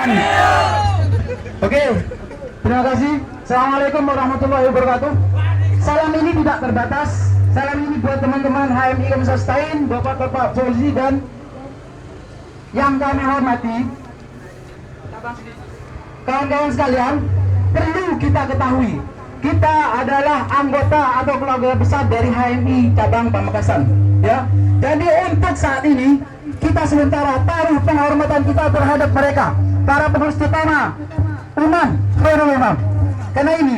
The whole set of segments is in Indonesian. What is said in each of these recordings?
Aman. Oke, terima kasih. Assalamualaikum warahmatullahi wabarakatuh. Salam ini tidak terbatas. Salam ini buat teman-teman HMI Kemsastain, Bapak-bapak Polisi dan yang kami hormati. Kawan-kawan sekalian, perlu kita ketahui, kita adalah anggota atau keluarga besar dari HMI cabang Pamekasan, ya. Jadi untuk saat ini kita sementara taruh penghormatan kita terhadap mereka, para pengurus utama, Umam, Khairul Umam. Karena ini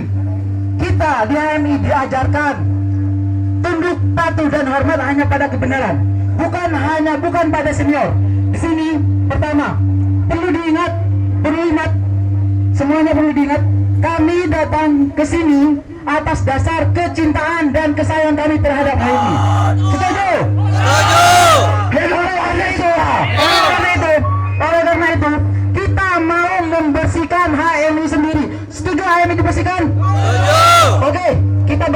kita di HMI diajarkan tunduk, patuh dan hormat hanya pada kebenaran, bukan pada senior. Di sini pertama perlu diingat, semuanya perlu diingat. Kami datang ke sini atas dasar kecintaan dan kesayangan kami terhadap HMI. Setuju? Setuju. Oleh karena itu, kita mau membersihkan HMI sendiri. Setuju HMI dibersihkan? Setuju. Oke, kita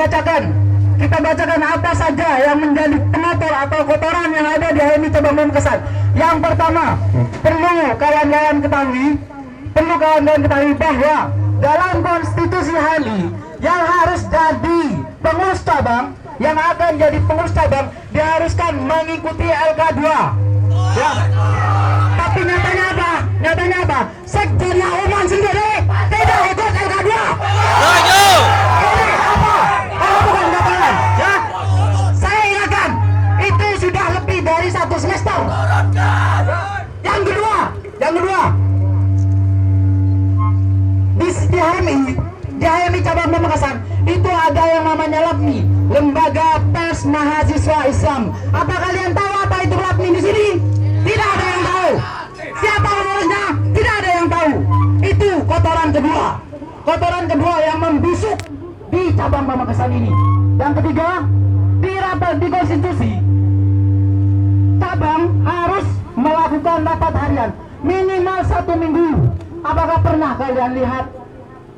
bacakan apa saja yang menjadi pengotor atau kotoran yang ada di HMI cabang Pamekasan. Yang pertama, perlu kawan-kawan ketahui bahwa dalam konstitusi HMI yang harus jadi pengurus cabang, yang akan jadi pengurus cabang diharuskan mengikuti LK2, ya. Tapi nyatanya apa? Sekjennya Umam sendiri tidak ikut LK2. Ini apa bukan katakan, ya? Saya ingatkan, itu sudah lebih dari 1 semester. Yang kedua, di HMI cabang Pamekasan itu ada yang namanya LAPMI, Lembaga Pers Mahasiswa Islam. Apa kalian tahu apa itu LAPMI di sini? Tidak ada yang tahu. Siapa pengurusnya? Tidak ada yang tahu. Itu kotoran kedua yang membusuk di cabang Pamekasan ini. Yang ketiga, di konstitusi cabang harus melakukan rapat harian minimal 1 minggu. Apakah pernah kalian lihat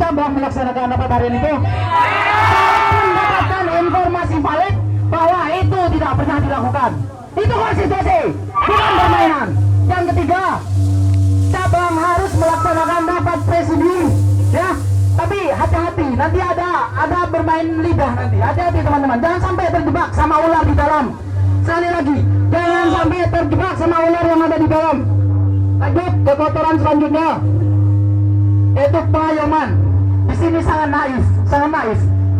cabang melaksanakan rapat harian itu? Saya mendapatkan informasi valid bahwa itu tidak pernah dilakukan. Itu konstitusi, bukan permainan. Yang ketiga, cabang harus melaksanakan rapat presidium, ya. Tapi hati-hati, nanti ada bermain lidah nanti. Hati-hati teman-teman, jangan sampai terjebak sama ular di dalam. Sekali lagi, jangan sampai terjebak sama ular yang ada di dalam. Lanjut ke kotoran selanjutnya, yaitu pengayoman. Di sini sangat naif.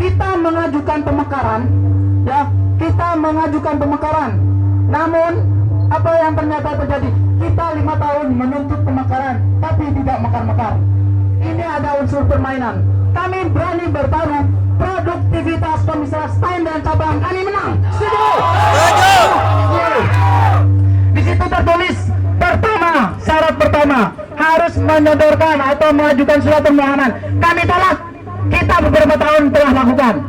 Kita mengajukan pemekaran, namun apa yang ternyata terjadi? Kita 5 tahun menuntut pemekaran, tapi tidak mekar-mekar. Ini ada unsur permainan. Kami berani bertaruh, produktivitas Kemsastain dan cabang kami menang. Setuju? Di situ tertulis syarat pertama harus menyodorkan atau mengajukan surat permohonan. Kami tolak. Kita beberapa tahun telah lakukan.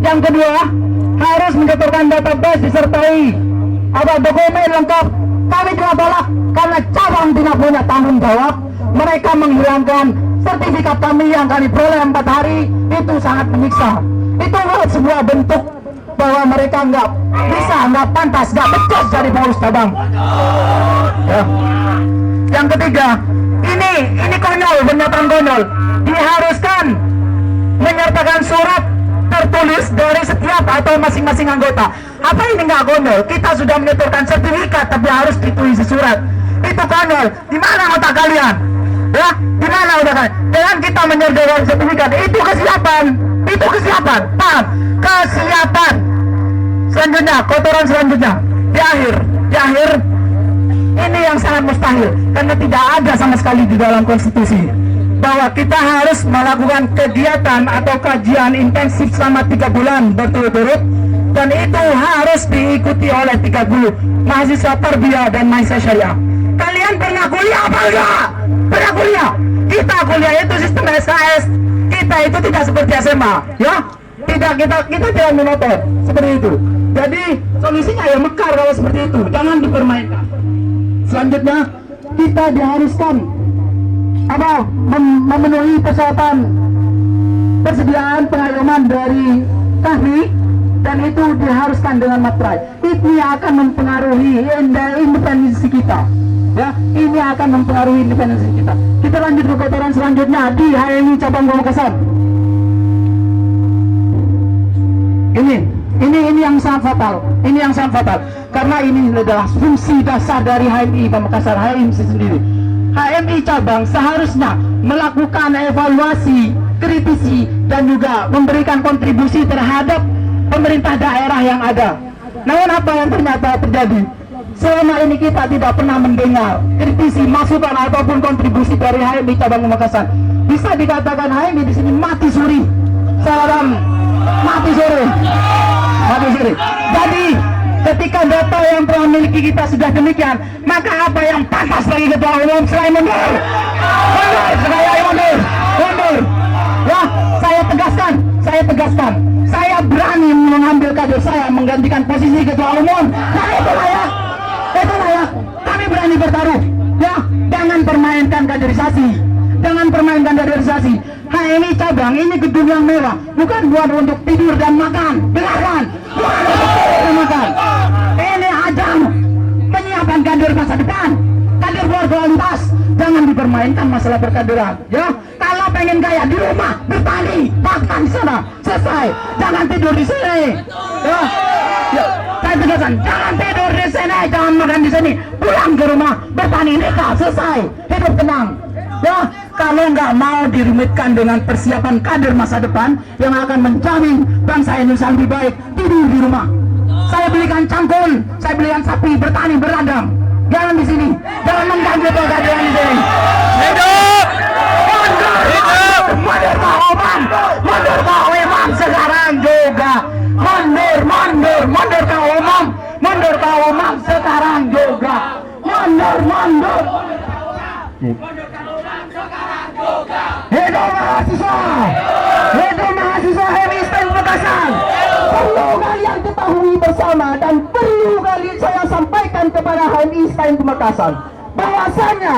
Yang kedua, harus menyetorkan database disertai dokumen lengkap. Kami telah tolak karena cabang tidak punya tanggung jawab. Mereka menghilangkan sertifikat kami yang kami peroleh 4 hari. Itu sangat menyiksa. Itu sebuah bentuk bahwa mereka nggak pantas, nggak becus dari pengurus cabang. Ya. Yang ketiga, ini konyol, pernyataan konyol. Diharuskan menyertakan surat tertulis dari setiap atau masing-masing anggota. Apa ini nggak konyol? Kita sudah menyetorkan sertifikat, tapi harus ditulis surat. Itu konyol. Di mana otak kalian? Ya, di mana otak kalian? Dengan kita menyertakan sertifikat, itu kesiapan. Paham? Kesiapan. Selanjutnya, kotoran selanjutnya. Di akhir, ini yang sangat mustahil karena tidak ada sama sekali di dalam konstitusi bahwa kita harus melakukan kegiatan atau kajian intensif selama 3 bulan berturut-turut, dan itu harus diikuti oleh 30 mahasiswa tarbiyah dan mahasiswa syariah. Kalian pernah kuliah apa enggak? Pernah kuliah? Kita kuliah itu sistem SKS. Kita itu tidak seperti SMA, ya. Kita tidak monoton seperti itu. Jadi solusinya ya mekar kalau seperti itu, jangan dipermainkan. Selanjutnya, kita diharuskan memenuhi persediaan pengayoman dari kami, dan itu diharuskan dengan materai. Itu yang akan mempengaruhi independensi kita. Ya, ini akan mempengaruhi independensi kita. Kita lanjut ke kotoran selanjutnya di HMI cabang Pamekasan. Ini yang sangat fatal. Ini yang sangat fatal karena ini adalah fungsi dasar dari HMI Pamekasan, HMI sendiri. HMI cabang seharusnya melakukan evaluasi, kritisi, dan juga memberikan kontribusi terhadap pemerintah daerah yang ada. Namun apa yang ternyata terjadi? Selama ini kita tidak pernah mendengar kritisi, masukan ataupun kontribusi dari HMI cabang Pamekasan. Bisa dikatakan HMI di sini mati suri. Salam mati suri. Mati suri. Jadi ketika data yang telah miliki kita sudah demikian, maka apa yang pantas bagi ketua umum selain mundur? Mundur. Ya, saya tegaskan, saya berani mengambil kader saya menggantikan posisi ketua umum. Nah, itu layak. Kami berani bertaruh. Ya, jangan permainkan kaderisasi. HMI cabang ini gedung yang mewah, bukan buat untuk tidur dan makan. Dengarkan, bukan untuk tidur dan makan. Ini ajang menyiapkan kader masa depan, kader berkualitas. Jangan dipermainkan masalah perkaderan. Ya, kalau pengen kaya di rumah, bertani, makan di sana, selesai. Jangan tidur di sini. Ya, saya tegaskan, jangan tidur di sini, jangan makan di sini. Pulang ke rumah, bertani, nikah, selesai. Hidup tenang. Ya, kalau nggak mau dirumitkan dengan persiapan kader masa depan yang akan menjamin bangsa Indonesia lebih baik, tidur di rumah. Saya belikan cangkul, saya belikan sapi, bertani, berladang. Jangan di sini, jangan mengganggu keadaan di sini. Hidup! Mundur Pak Umam sekarang juga. Mundur Pak Umam sekarang juga. Mundur. Hidup mahasiswa HMI STEM Pamekasan. Perlu kalian ketahui bersama dan perlu kalian saya sampaikan kepada HMI STEM Pamekasan bahwasanya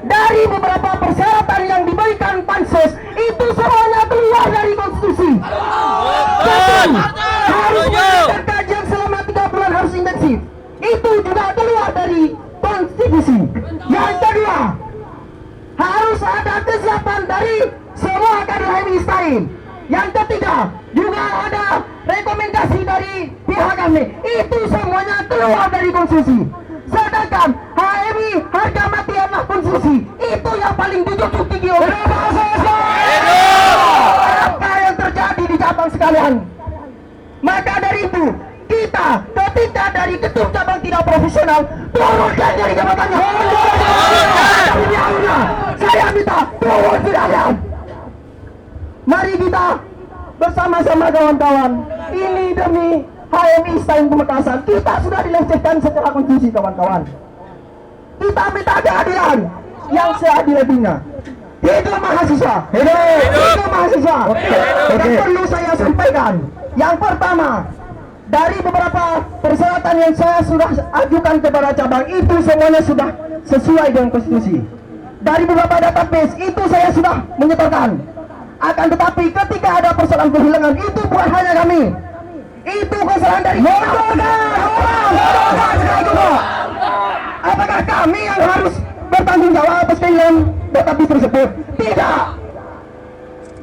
dari beberapa persyaratan yang diberikan pansus itu semuanya keluar dari konstitusi. Satu, harus melakukan kajian selama 3 bulan, harus intensif. Itu juga keluar dari konstitusi. Yang kedua, harus ada kesiapan dari semua kader HMI STEM. Yang ketiga, juga ada rekomendasi dari pihak kami. Itu semuanya keluar dari konstitusi. Sedangkan HMI harga mati adalah konstitusi. Itu yang paling dijunjung tinggi oleh apa yang terjadi di cabang sekalian. Maka dari itu, kita ketika dari ketum cabang tidak profesional, turunkan dari jabatannya. Saya minta turun sekalian. Mari kita bersama-sama kawan-kawan, ini demi HMI STEM Pamekasan. Kita sudah dilecehkan secara konstitusi kawan-kawan. Kita minta keadilan yang seadil-adilnya. Hidup mahasiswa. Hidup mahasiswa. Dan perlu saya sampaikan, yang pertama, dari beberapa persyaratan yang saya sudah ajukan kepada cabang itu semuanya sudah sesuai dengan konstitusi. Dari beberapa database itu saya sudah menyetorkan. Akan tetapi ketika ada persoalan kehilangan, itu bukan hanya kami, itu kesalahan dari apakah kami yang harus bertanggung jawab atas kehilangan database tersebut? Tidak.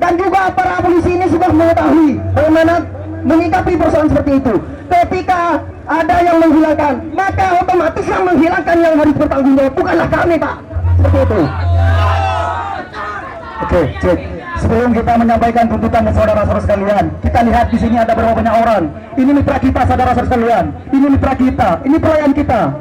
Dan juga para polisi ini sudah mengetahui bagaimana menyikapi persoalan seperti itu. Ketika ada yang menghilangkan, maka otomatis yang menghilangkan yang harus bertanggung jawab, bukanlah kami, Pak. Seperti itu. Oke, cek. Sebelum kita menyampaikan tuntutan ke saudara-saudara sekalian, kita lihat di sini ada berapa banyak orang. Ini mitra kita, saudara-saudara sekalian. Ini mitra kita, ini pelayan kita.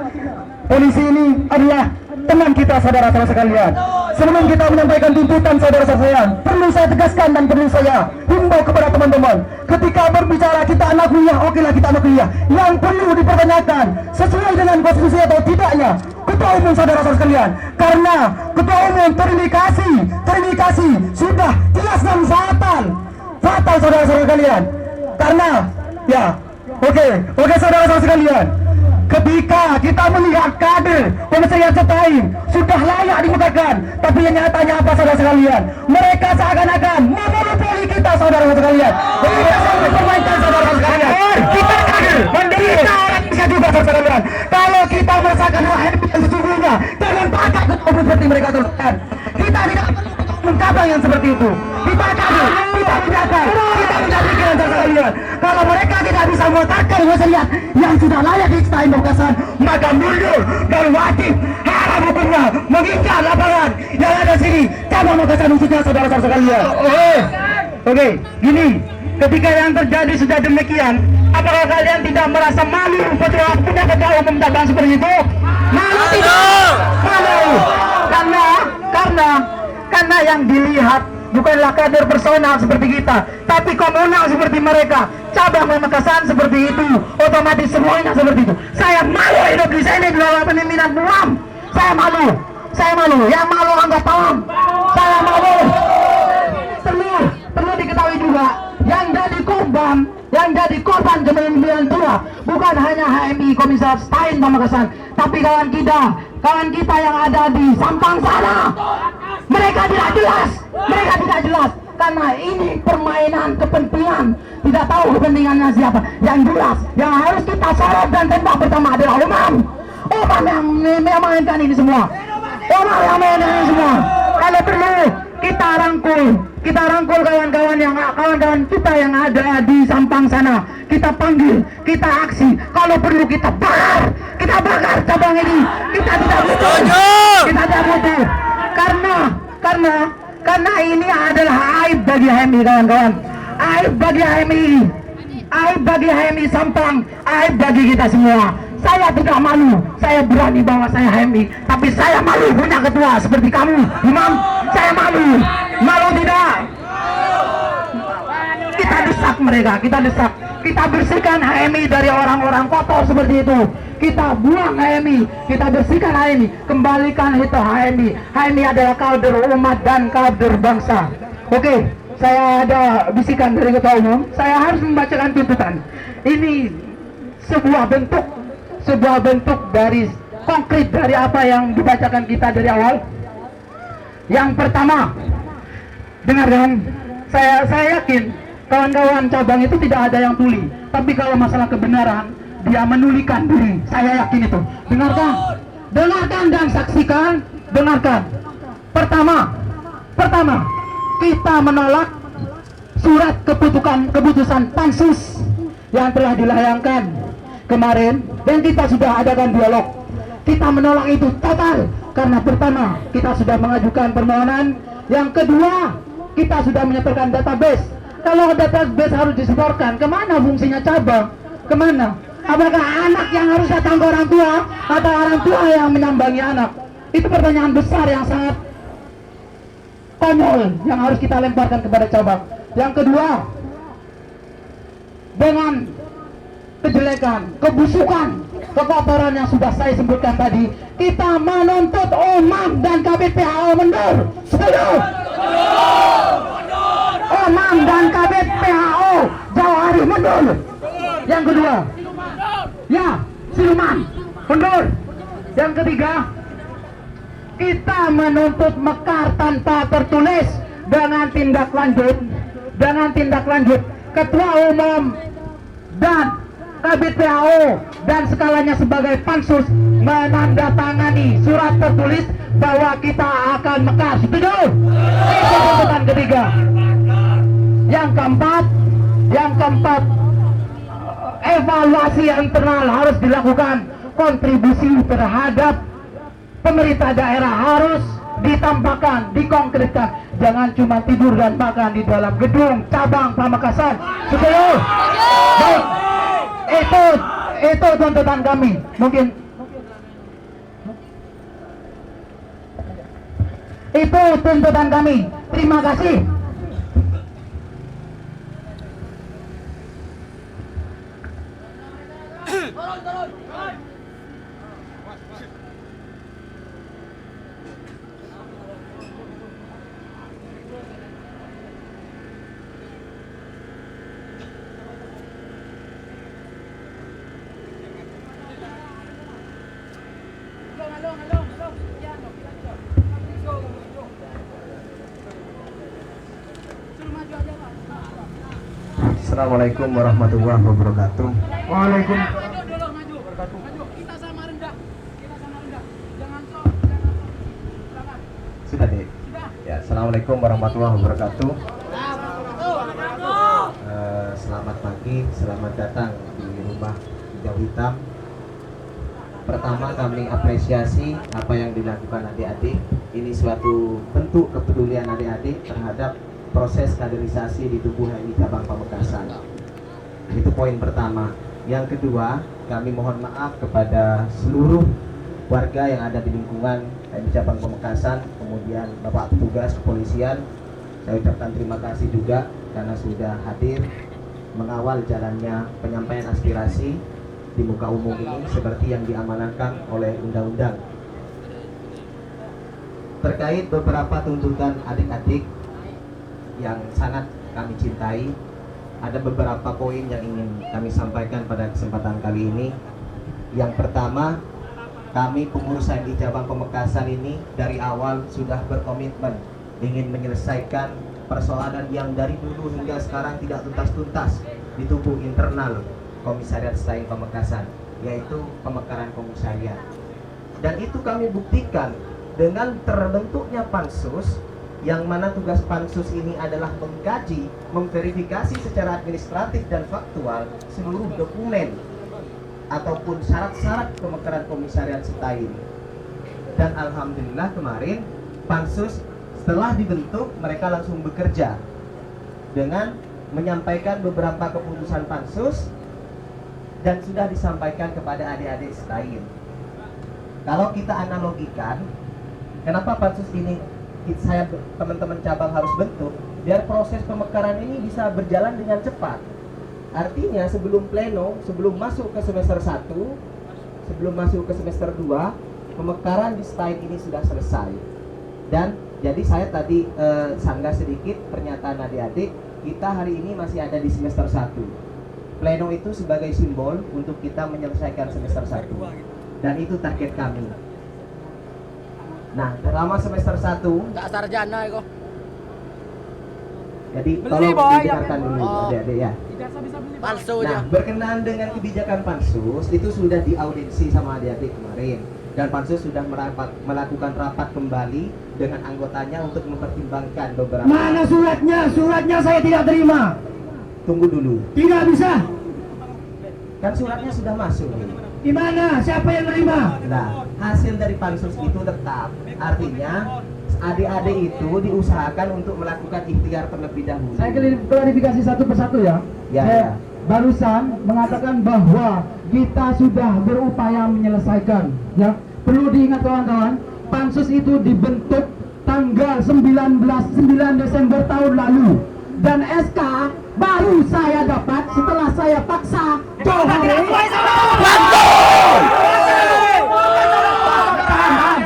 Polisi ini adalah teman kita, saudara-saudara sekalian. Sebelum kita menyampaikan tuntutan saudara-saudara sekalian, perlu saya tegaskan dan perlu saya himbau kepada teman-teman. Ketika berbicara kita anak kuliah, okelah kita anak kuliah. Yang perlu dipertanyakan sesuai dengan konstitusi atau tidaknya ketua umum saudara-saudara sekalian. Karena ketua umum terindikasi sudah jelas dan fatal saudara-saudara sekalian. Karena ya, oke saudara-saudara sekalian. Ketika kita melihat kader pemerintah Cetain sudah layak dimutakan, tapi yang nyatanya apa saudara sekalian? Mereka seakan-akan memonopoli kita saudara sekalian. Mereka sangat mempermainkan saudara sekalian. kita kader, menderita orang Indonesia juga saudara. Kalau kita merasakan HMI yang sesungguhnya, jangan pakai ketua seperti mereka saudara. Kita tidak perlu cabang yang seperti itu. Kita kader, kita menjaga, kita menjadikan saudara. Kalau mereka tidak bisa mengatakan lihat yang sudah layak dicintai Pamekasan, maka mundur dan wajib haram hukumnya mengincar lapangan yang ada sini cabang Pamekasan khususnya saudara-saudara sekalian. Oke, gini, ketika yang terjadi sudah demikian, apakah kalian tidak merasa malu ketika punya ketua umum cabang seperti itu? Malu tidak? Malu, karena yang dilihat bukanlah kader personal seperti kita, tapi komunal seperti mereka. Cabang Pamekasan seperti itu, otomatis semuanya seperti itu. Saya malu hidup di sini di bawah pemimpinan Muam. Saya malu. Yang malu anggap paham. Saya malu. Perlu diketahui juga, yang jadi korban kepemimpinan tua bukan hanya HMI Komisaris Stein Pamekasan, tapi kawan kita yang ada di Sampang sana. Mereka tidak jelas karena ini permainan kepentingan, tidak tahu kepentingannya siapa. Yang jelas, yang harus kita sorot dan tembak pertama adalah Umam yang memainkan ini semua. Kalau perlu kita rangkul kawan-kawan kita yang ada di Sampang sana, kita panggil, kita aksi, kalau perlu kita bakar cabang ini. Kita tidak butuh karena ini adalah aib bagi HMI kawan-kawan, aib bagi HMI Sampang, aib bagi kita semua. Saya tidak malu, saya berani bahwa saya HMI, tapi saya malu punya ketua seperti kamu, Imam. Saya malu tidak? Kita desak mereka, kita bersihkan HMI dari orang-orang kotor seperti itu. Kita buang HMI, kita bersihkan HMI, kembalikan itu HMI. HMI adalah kader umat dan kader bangsa. Oke, saya ada bisikan dari ketua umum, saya harus membacakan tuntutan. Ini sebuah bentuk dari konkret dari apa yang dibacakan kita dari awal. Yang pertama, dengarkan, saya yakin kawan-kawan cabang itu tidak ada yang tuli, tapi kalau masalah kebenaran dia menulikan diri, saya yakin itu. Dengarkan dan saksikan. Dengarkan. Pertama, kita menolak surat keputusan pansus yang telah dilayangkan kemarin, dan kita sudah adakan dialog. Kita menolak itu total karena pertama, kita sudah mengajukan permohonan. Yang kedua, kita sudah menyetorkan database. Kalau database harus disetorkan, kemana fungsinya cabang? Kemana? Apakah anak yang harus datang ke orang tua atau orang tua yang menyambangi anak? Itu pertanyaan besar yang sangat konyol yang harus kita lemparkan kepada cabang. Yang kedua, dengan kejelekan, kebusukan, kekotoran yang sudah saya sebutkan tadi, kita menuntut Umam dan Kabid PHO mundur. Setuju? Umam dan Kabid PHO jauh hari mundur. Yang kedua, ya, siluman mundur. Yang ketiga, kita menuntut mekar tanpa tertulis dengan tindak lanjut ketua umum dan Kabid PHO dan skalanya sebagai pansus menandatangani surat tertulis bahwa kita akan mekar. Setuju? Itu tuntutan ketiga. Yang keempat, evaluasi internal harus dilakukan. Kontribusi terhadap pemerintah daerah harus ditambahkan, dikonkretkan. Jangan cuma tidur dan makan di dalam gedung cabang Pamekasan. Setuju? Baik, itu tuntutan kami. Mungkin itu tuntutan kami. Terima kasih. Assalamualaikum warahmatullahi wabarakatuh. Waalaikumsalam. Sudah deh. Ya, Assalamualaikum warahmatullahi wabarakatuh. Selamat pagi, selamat datang di rumah hijau hitam. Pertama kami apresiasi apa yang dilakukan adik-adik. Ini suatu bentuk kepedulian adik-adik terhadap proses kaderisasi di tubuh HMI Cabang Pamekasan. Itu poin pertama. Yang kedua, kami mohon maaf kepada seluruh warga yang ada di lingkungan HMI Cabang Pamekasan, kemudian Bapak petugas kepolisian. Saya ucapkan terima kasih juga karena sudah hadir mengawal jalannya penyampaian aspirasi di muka umum ini seperti yang diamanatkan oleh undang-undang. Terkait beberapa tuntutan adik-adik yang sangat kami cintai, ada beberapa poin yang ingin kami sampaikan pada kesempatan kali ini. Yang pertama, kami pengurus HMI Cabang Pamekasan ini dari awal sudah berkomitmen ingin menyelesaikan persoalan yang dari dulu hingga sekarang tidak tuntas-tuntas di tubuh internal Komisariat Selain Pamekasan, yaitu pemekaran komisariat. Dan itu kami buktikan dengan terbentuknya pansus, yang mana tugas pansus ini adalah mengkaji, memverifikasi secara administratif dan faktual seluruh dokumen ataupun syarat-syarat pemekaran komisariat STAI ini. Dan alhamdulillah kemarin pansus setelah dibentuk, mereka langsung bekerja dengan menyampaikan beberapa keputusan pansus dan sudah disampaikan kepada adik-adik STAI. Kalau kita analogikan, kenapa pansus ini saya teman-teman cabang harus bentuk, biar proses pemekaran ini bisa berjalan dengan cepat. Artinya sebelum pleno, sebelum masuk ke semester 1, sebelum masuk ke semester 2, pemekaran di STAI ini sudah selesai. Dan jadi saya tadi sanggah sedikit pernyataan adik-adik, kita hari ini masih ada di semester 1. Pleno itu sebagai simbol untuk kita menyelesaikan semester 1. Dan itu target kami. Nah, selama semester 1 tak sarjana kok. Jadi tolong didengarkan dulu adik-adik ya. Palsu Nah, aja. berkenaan dengan kebijakan pansus itu sudah diaudisi sama adik-adik kemarin. Dan pansus sudah melakukan rapat kembali dengan anggotanya untuk mempertimbangkan beberapa. Mana suratnya? Suratnya saya tidak terima. Tunggu dulu. Tidak bisa. Kan suratnya sudah masuk nih. Di mana? Siapa yang terima? Nah, hasil dari pansus itu tetap. Artinya adik-adik itu diusahakan untuk melakukan ikhtiar terlebih dahulu. Saya klarifikasi satu persatu ya. Ya, Saya ya. barusan mengatakan bahwa kita sudah berupaya menyelesaikan. Ya, perlu diingat kawan-kawan, pansus itu dibentuk tanggal 9 Desember tahun lalu. Dan SK baru saya dapat setelah saya paksa jauh hari.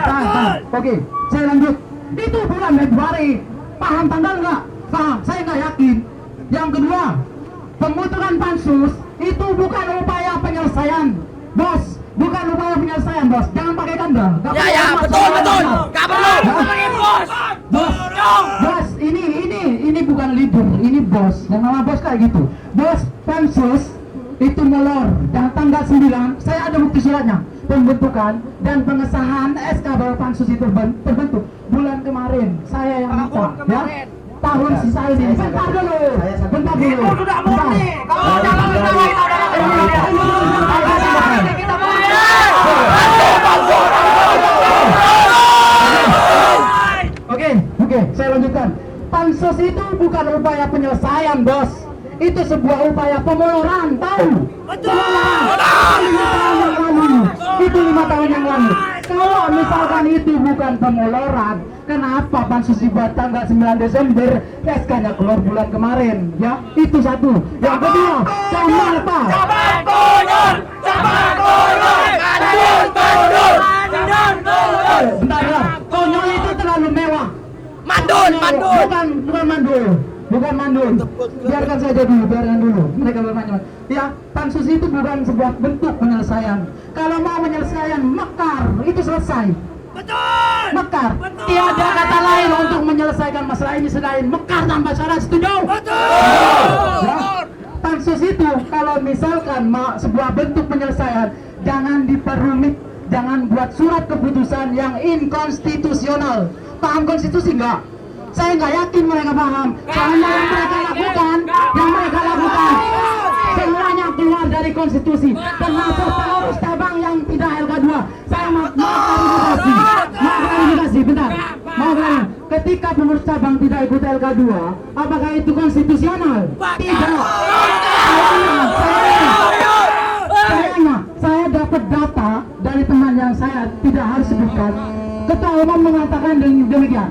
Tahan. Oke, saya lanjut. Itu bulan Februari. Paham tanggal nggak? Paham, saya nggak yakin. Yang kedua, pembentukan pansus itu bukan upaya penyelesaian, bos. Bukan upaya penyelesaian, bos. Jangan pakai kanda. Ya ya, betul. Enggak perlu. Bos, ini bukan leader, ini bos. Yang nama bos kayak gitu. Bos, pansus itu molor. Dan tanggal 9, saya ada bukti suratnya. Pembentukan dan pengesahan SK bahwa pansus itu terbentuk bulan kemarin. Saya yang minta, ya. Tahun sisa ini. Bentar dulu. Bentar dulu. Itu sudah murni. Kalau jangan menarik Oke, saya lanjutkan. Pansus itu bukan upaya penyelesaian, bos. Itu sebuah upaya pemoloran, tahu? Betul. 5 tahun yang lalu. Kalau misalkan itu bukan pemoloran, kenapa pansus dibuat tanggal 9 Desember, SK-nya keluar bulan kemarin? Ya, itu satu. Yang kedua, kenapa? Bentar ya, konyol itu terlalu mewah. Mandul. Bukan mandul. Biarkan saja dulu, biarkan dulu. Mereka bermain. Ya, pansus itu bukan sebuah bentuk penyelesaian. Kalau mau penyelesaian, mekar, itu selesai. Betul. Mekar. Betul. Tiada kata lain untuk menyelesaikan masalah ini selain mekar tanpa syarat. Setuju? Betul. Ya. kalau misalkan sebuah bentuk penyelesaian, jangan diperumit, jangan buat surat keputusan yang inkonstitusional. Paham konstitusi enggak? Saya nggak yakin mereka paham. Soalnya yang mereka lakukan semuanya keluar dari konstitusi, termasuk pengurus cabang yang tidak LK2. Saya mau klarifikasi, bentar. Mau klarifikasi. Ketika pengurus cabang tidak ikut LK2, apakah itu konstitusional? Tidak. Sayangnya, saya dapat data dari teman yang saya tidak harus sebutkan. Ketua Umum mengatakan demikian.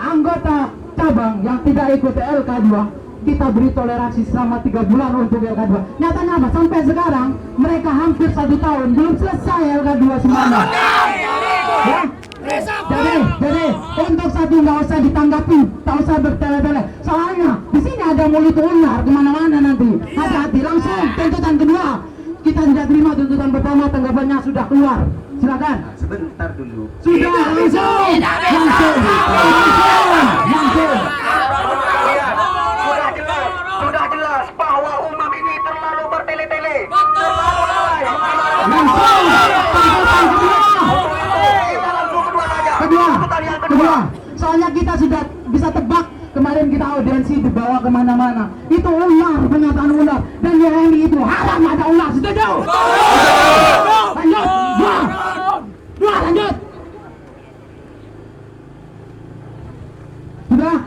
Anggota cabang yang tidak ikut LK2 kita beri toleransi selama 3 bulan untuk LK2. Nyatanya apa? Sampai sekarang mereka hampir 1 tahun belum selesai LK2 semuanya. Ya? Jadi untuk satu nggak usah ditanggapi, tak usah bertele-tele. Soalnya di sini ada mulut ular kemana-mana nanti. Hati-hati, langsung tuntutan kedua. Kita tidak terima tuntutan pertama, tanggapannya sudah keluar. Silakan. Sebentar dulu. Sudah langsung. Sudah jelas bahwa umam ini terlalu bertele-tele. Kedua. Soalnya kita sudah bisa tebak. Kemarin kita audiensi dibawa kemana-mana. Itu ular, pernyataan ular. Dan di HMI itu haram ada ular. Setuju? Lanjut. Dua, lanjut. Sudah?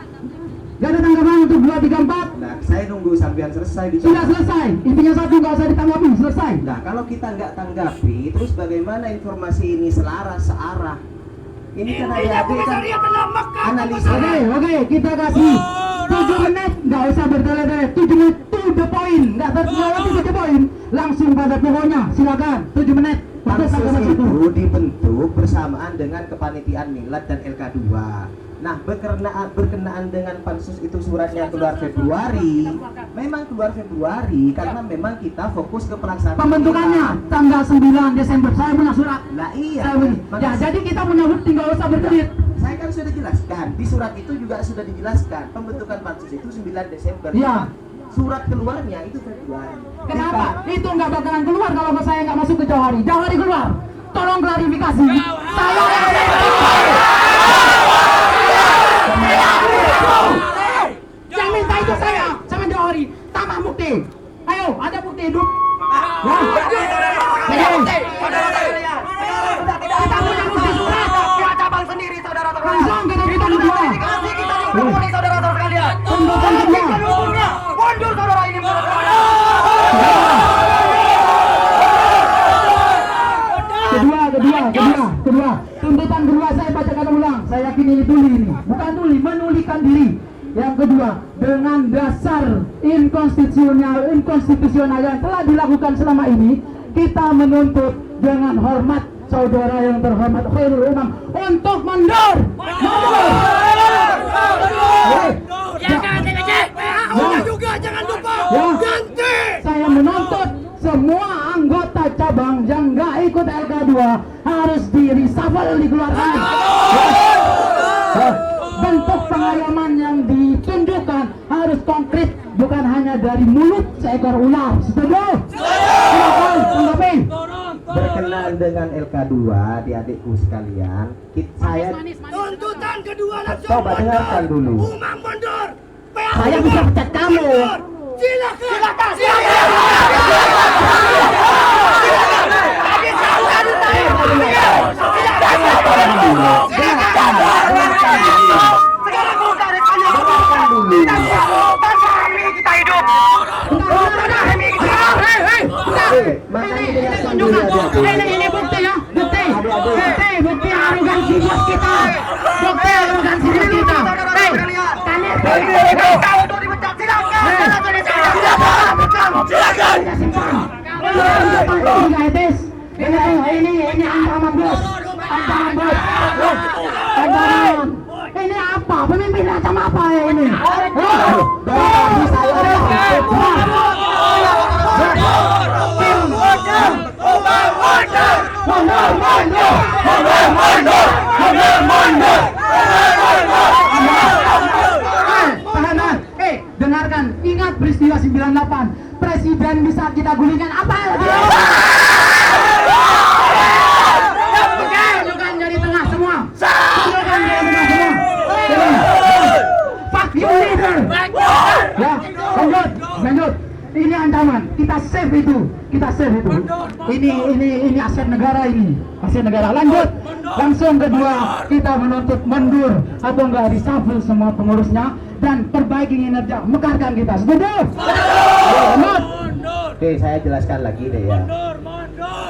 Gak ada tanggapan untuk 2, 3, 4? Nah, saya nunggu sampean selesai bicara. Sudah selesai. Intinya satu, nggak usah ditanggapi. Selesai. Nah, kalau kita nggak tanggapi, terus bagaimana informasi ini selaras, searah? Ini kan analisa. Oke, kita kasih 7 menit, nggak usah bertele-tele. 7 menit to the point, nggak terlewati 7 poin, langsung pada pokoknya. Silakan, 7 menit. Pansus itu dibentuk bersamaan dengan kepanitiaan milad dan LK2. Nah, berkenaan dengan pansus itu suratnya keluar Februari. Memang keluar Februari karena memang kita fokus ke pelaksanaan. Pembentukannya tanggal 9 Desember. Saya punya surat. Nah, iya. Ya, jadi kita punya bukti, nggak usah berkelit. Saya kan sudah jelaskan. Di surat itu juga sudah dijelaskan pembentukan pansus itu 9 Desember. Iya. Surat keluarnya itu Februari. Kenapa? Itu nggak bakalan keluar kalau saya nggak masuk ke Jauhari. Jauhari keluar. Tolong klarifikasi. Saya yang minta itu saya sama Jauhari. Tambah bukti. Ayo, ada bukti hidup. Kita punya bukti surat. Pihak cabang sendiri, saudara-saudara. Langsung kita kedua. Kita dihubungi, saudara-saudara sekalian. Tuntutan kedua. Mundur, saudara ini. Kedua. Tuntutan kedua saya bacakan ulang. Saya yakin ini tuli ini. Bukan tuli, menulikan diri. Yang kedua, dengan dasar inkonstitusional yang telah dilakukan selama ini, kita menuntut dengan hormat saudara yang terhormat Khairul Umam untuk mundur. Jangan lupa. Ganti. Saya menuntut semua anggota cabang yang nggak ikut LK2 harus di-reshuffle, dikeluarkan. Bentuk pengayoman yang ditunjukkan harus konkret, bukan hanya dari mulut seekor ular. Setuju? Silakan tanggapi. Berkenaan dengan LK2, adik-adikku sekalian, saya Tuntutan kedua langsung. coba dengarkan dulu. Umam mundur. Saya bisa pecat kamu. Silakan. Sekarang buka depannya. Tanpa kami kita hidup. Ini bukti ya, bukti arogansi bos kita. Bukti arogansi bos kita. Kau untuk dipecat, silakan. Ini ancaman bos. Ini apa? Pemimpin macam apa ya ini? Dengarkan, ingat peristiwa 98 depan. Presiden bisa kita gulingkan apa lagi? Tunjukkan dari tengah semua. Tunjukkan dari tengah semua. Fuck you leader. Ya, lanjut. Ini ancaman. Kita save itu. Ini aset negara ini. Aset negara. Lanjut. Langsung kedua, kita menuntut mundur atau enggak reshuffle semua pengurusnya dan perbaiki kinerja, mekarkan kita. Setuju? Lanjut. Oke, saya jelaskan lagi deh ya.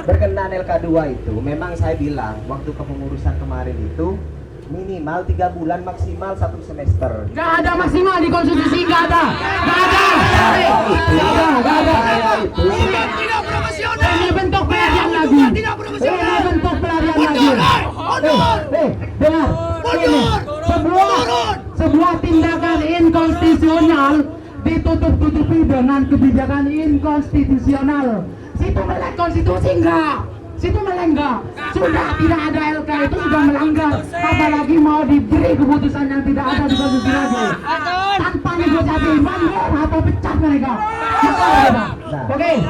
Berkenaan LK2 itu, memang saya bilang waktu kepengurusan kemarin itu minimal 3 bulan, maksimal 1 semester. Gak ada maksimal di konstitusi, gak ada. Tidak profesional. Ini bentuk pelarian lagi. Dengar. Ini sebuah tindakan inkonstitusional ditutup-tutupi dengan kebijakan inkonstitusional. Situ melek konstitusi enggak? Situ melanggar. Sudah tidak ada LK itu sudah melanggar. Apalagi mau diberi keputusan yang tidak ada di konstitusi lagi. Tanpa negosiasi, mundur atau pecat mereka. Oke.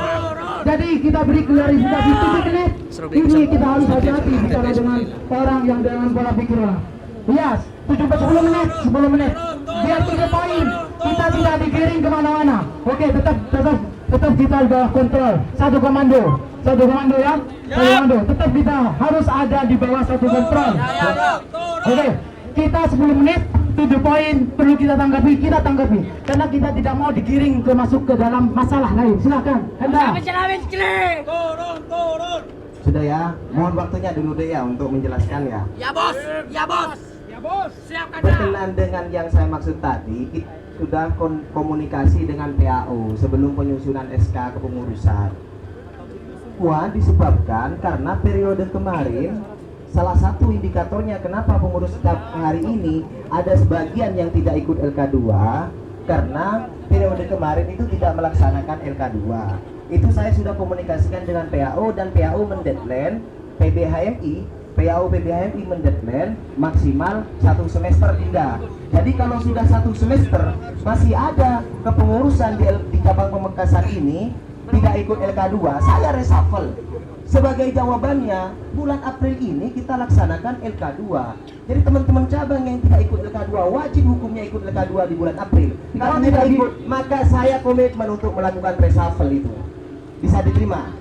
Jadi kita beri klarifikasi 7 menit. Ini kita harus hati-hati bicara dengan orang yang dengan pola pikir orang. Yes, 10 menit. Biar 3 poin. Kita tidak digiring kemana-mana. Oke, tetap kita udah kontrol. Satu komando ya. Tetap kita harus ada di bawah satu kontrol. Oke, kita 10 menit. 7 poin perlu kita tanggapi, karena kita tidak mau digiring masuk ke dalam masalah lain. Silakan, Anda. Sudah ya, mohon waktunya dulu deh ya untuk menjelaskan ya. Ya bos. Siapkan. Berkenaan dengan yang saya maksud tadi, kita sudah komunikasi dengan PAO sebelum penyusunan SK kepengurusan. Wah, disebabkan karena periode kemarin salah satu indikatornya kenapa pengurus hari ini ada sebagian yang tidak ikut LK2 karena periode kemarin itu tidak melaksanakan LK2. Itu saya sudah komunikasikan dengan PAO dan PAO mendeadline PBHMI mendeadline maksimal 1 semester tidak. Jadi kalau sudah 1 semester masih ada kepengurusan di cabang Pamekasan ini tidak ikut LK2, saya reshuffle. Sebagai jawabannya, bulan April ini kita laksanakan LK2. Jadi teman-teman cabang yang tidak ikut LK2 wajib hukumnya ikut LK2 di bulan April. Kalau tidak ikut, maka saya komitmen untuk melakukan reshuffle itu. Bisa diterima?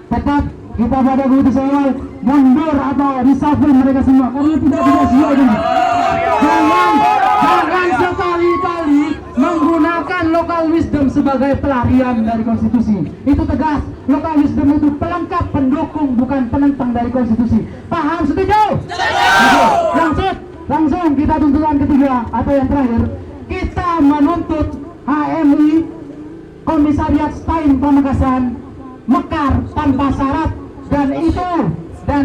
Tetap kita pada keputusan awal mundur atau reshuffle mereka semua karena tidak sia ini. Jangan sekali-kali menggunakan local wisdom sebagai pelarian dari konstitusi. Itu tegas. Local wisdom itu pelengkap, pendukung, bukan penentang dari konstitusi. Paham? Setuju? Langsung kita tuntutan ketiga atau yang terakhir. Kita menuntut HMI Komisariat Stein Pamekasan mekar tanpa syarat dan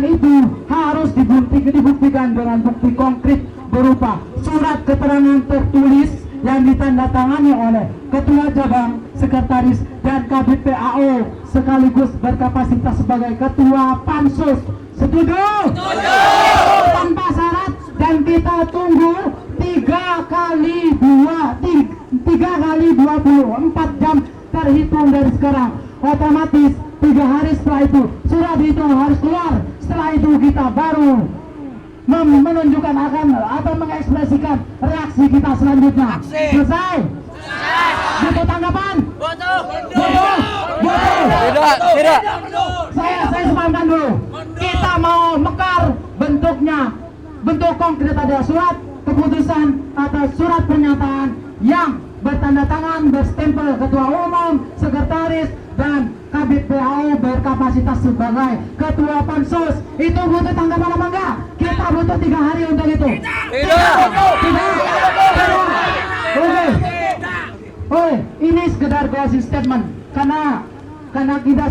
itu harus dibuktikan dengan bukti konkret berupa surat keterangan tertulis yang ditandatangani oleh Ketua Cabang, Sekretaris, dan Kabid PAO sekaligus berkapasitas sebagai Ketua Pansus. Setuju? Tanpa syarat, dan kita tunggu 3 kali 24 jam terhitung dari sekarang. Otomatis 3 hari setelah itu surat itu harus keluar. Setelah itu kita baru menunjukkan akan atau mengekspresikan reaksi kita selanjutnya. Selesai? Butuh tanggapan? Butuh. Tidak. Saya sepahamkan dulu. Kita mau mekar bentuk konkret ada surat keputusan atau surat pernyataan yang bertanda tangan, berstempel Ketua Umum, Sekretaris, dan Kabid PAO berkapasitas sebagai Ketua Pansus. Itu butuh tanggapan apa enggak? Kita butuh 3 hari untuk itu. Tidak. Oke, ini sekedar closing statement karena kita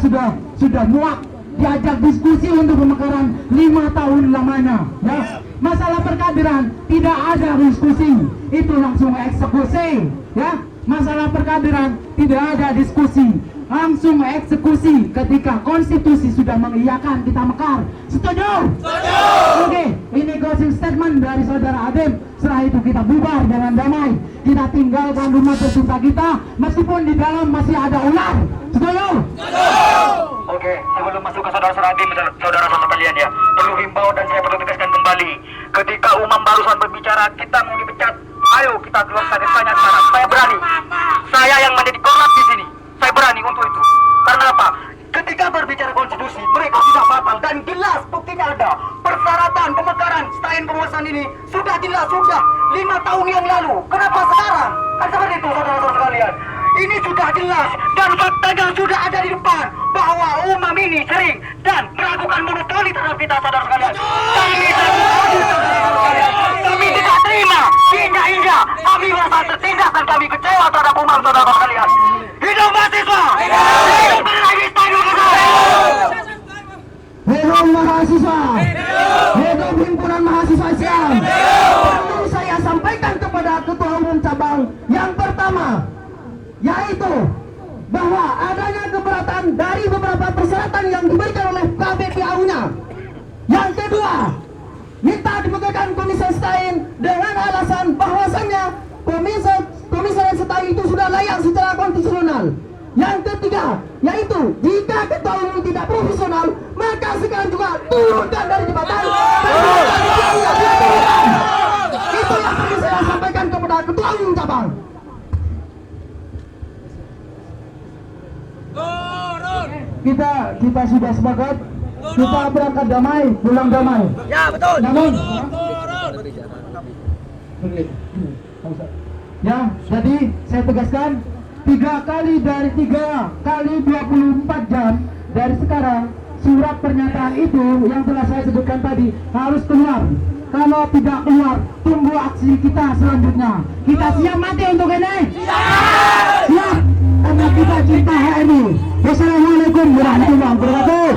sudah muak diajak diskusi untuk pemekaran 5 tahun lamanya. Ya. Masalah perkaderan tidak ada diskusi, itu langsung eksekusi. Ya, masalah perkaderan tidak ada diskusi, langsung eksekusi ketika konstitusi sudah mengiyakan kita mekar. Setuju? Oke, ini closing statement dari saudara Adem. Setelah itu kita bubar dengan damai. Kita tinggalkan rumah tercinta kita, meskipun di dalam masih ada ular. Setuju? Oke, sebelum masuk ke saudara-saudara hakim, saudara-saudara sekalian ya, perlu himbau dan saya perlu tegaskan kembali. Ketika Umam barusan berbicara, kita mau dipecat. Ayo kita keluarkan SK-nya sekarang. Saya berani. Saya yang menjadi korlap di sini. Saya berani untuk itu. Karena apa? Ketika berbicara konstitusi, mereka sudah batal dan jelas buktinya ada. Persyaratan pemekaran selain penguasaan ini sudah jelas, sudah 5 tahun yang lalu. Kenapa sekarang? Kan seperti itu saudara-saudara sekalian. Ini sudah jelas dan faktanya sudah ada di depan bahwa Umam ini sering dan melakukan monopoli terhadap kita saudara sekalian. Kami saudara sekalian, kami tidak terima indah-indah. Kami merasa tertindas dan kami kecewa terhadap Umam saudara sekalian. Hidup mahasiswa! Hidup anarkis Indonesia! Hidup mahasiswa! Hidup himpunan mahasiswa Islam! Perlu saya sampaikan kepada ketua umum cabang yang pertama, yaitu bahwa adanya keberatan dari beberapa persyaratan yang diberikan oleh KPPAU-nya. Yang kedua, minta dibukakan komisi Stein dengan alasan bahwasannya komisi Stein itu sudah layak secara konstitusional. Yang ketiga, yaitu jika ketua umum tidak profesional, maka sekarang juga turunkan dari jabatan. Itu yang perlu saya sampaikan kepada ketua umum cabang. Kita sudah sepakat, kita berangkat damai, pulang damai. Ya betul. Namun, ya, jadi saya tegaskan 3 kali dari 3 kali 24 jam dari sekarang surat pernyataan itu yang telah saya sebutkan tadi harus keluar. Kalau tidak keluar, tunggu aksi kita selanjutnya. Kita siap mati untuk ini? Siap! Karena kita cinta HMI. Wassalamualaikum warahmatullahi wabarakatuh.